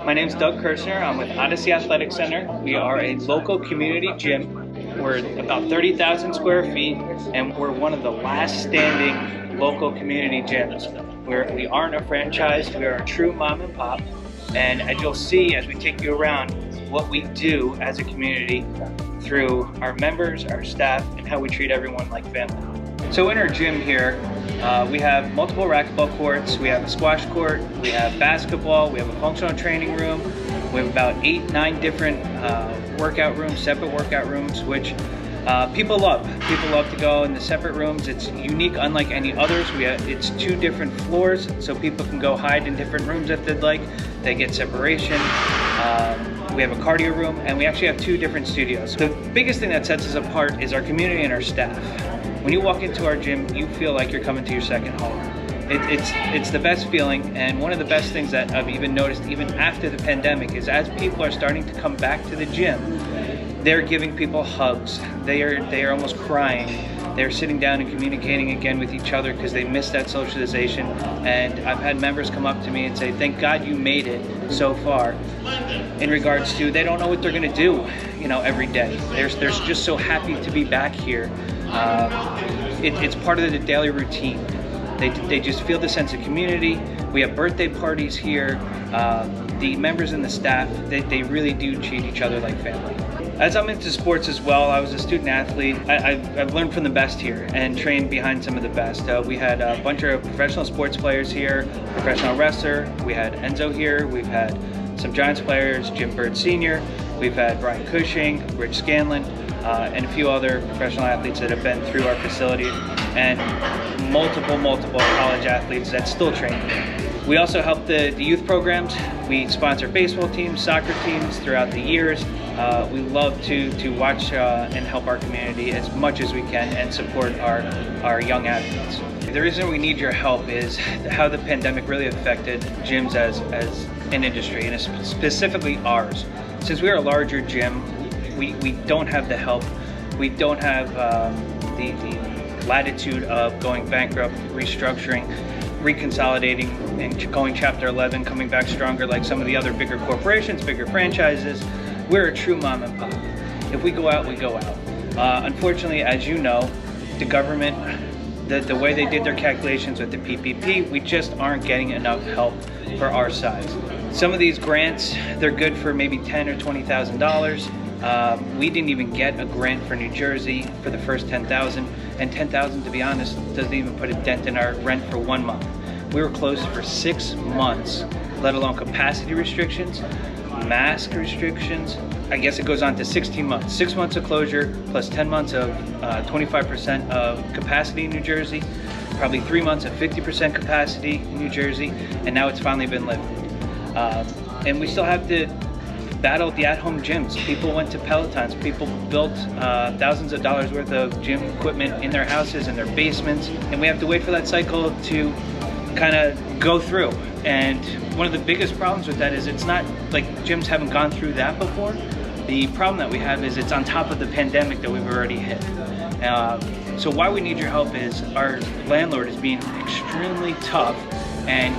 My name's Doug Kirshner. I'm with Odyssey Athletic Center. We are a local community gym. We're about 30,000 square feet, and we're one of the last standing local community gyms. We aren't a franchise, we are a true mom and pop. And as you'll see as we take you around what we do as a community through our members, our staff, and how we treat everyone like family. So in our gym here, we have multiple racquetball courts, we have a squash court, we have basketball, we have a functional training room, we have about 8-9 different workout rooms, separate workout rooms, which people love. People love to go in the separate rooms. It's unique, unlike any others. It's 2 different floors, so people can go hide in different rooms if they'd like. They get separation. We have a cardio room, and we actually have 2 different studios. The biggest thing that sets us apart is our community and our staff. When you walk into our gym, you feel like you're coming to your second home. It's the best feeling, and one of the best things that I've even noticed even after the pandemic is as people are starting to come back to the gym, they're giving people hugs. They are almost crying. They're sitting down and communicating again with each other because they missed that socialization. And I've had members come up to me and say, thank God you made it so far, in regards to they don't know what they're gonna do, every day. They're just so happy to be back here. It's part of the daily routine. They just feel the sense of community. We have birthday parties here. The members and the staff, they really do treat each other like family. As I'm into sports as well, I was a student athlete. I've learned from the best here and trained behind some of the best. We had a bunch of professional sports players here, professional wrestler. We had Enzo here. We've had some Giants players, Jim Bird Sr. We've had Brian Cushing, Rich Scanlon, and a few other professional athletes that have been through our facility, and multiple college athletes that still train here. We also help the youth programs. We sponsor baseball teams, soccer teams throughout the years. We love to watch and help our community as much as we can and support our young athletes. The reason we need your help is how the pandemic really affected gyms as an industry, and specifically ours. Since we're a larger gym, we don't have the help. We don't have the latitude of going bankrupt, restructuring, reconsolidating, and going Chapter 11, coming back stronger like some of the other bigger corporations, bigger franchises. We're a true mom and pop. If we go out, we go out. Unfortunately, as you know, the government, the way they did their calculations with the PPP, we just aren't getting enough help for our size. Some of these grants, they're good for maybe $10,000 or $20,000. We didn't even get a grant for New Jersey for the first $10,000, and $10,000, to be honest, doesn't even put a dent in our rent for 1 month. We were closed for 6 months, let alone capacity restrictions, mask restrictions. I guess it goes on to 16 months. 6 months of closure plus 10 months of 25% of capacity in New Jersey, probably 3 months of 50% capacity in New Jersey, and now it's finally been lifted. And we still have to battle the at-home gyms. People went to Pelotons. People built thousands of dollars worth of gym equipment in their houses, in their basements, and we have to wait for that cycle to kind of go through. And one of the biggest problems with that is it's not like gyms haven't gone through that before. The problem that we have is it's on top of the pandemic that we've already hit. So why we need your help is our landlord is being extremely tough, and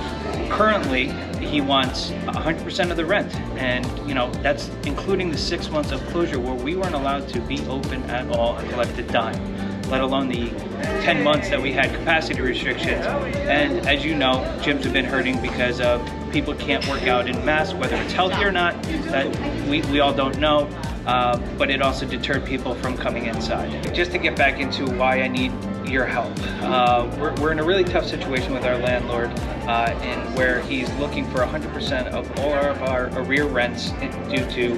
currently he wants 100% of the rent, and that's including the 6 months of closure where we weren't allowed to be open at all and collect a dime, let alone the 10 months that we had capacity restrictions. And as you know, gyms have been hurting because of people can't work out in masks, whether it's healthy or not, that we all don't know, but it also deterred people from coming inside. Just to get back into why I need your help. We're in a really tough situation with our landlord, in where he's looking for 100% of all of our arrear rents due to,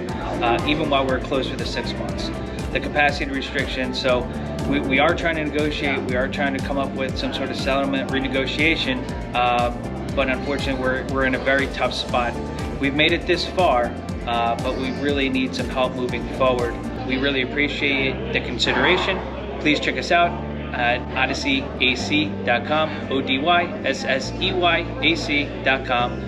even while we're closed for the 6 months. The capacity restrictions, so we are trying to negotiate, we are trying to come up with some sort of settlement, renegotiation, but unfortunately we're in a very tough spot. We've made it this far, but we really need some help moving forward. We really appreciate the consideration. Please check us out at odyssey.ac.com, ODYSSEYAC.com.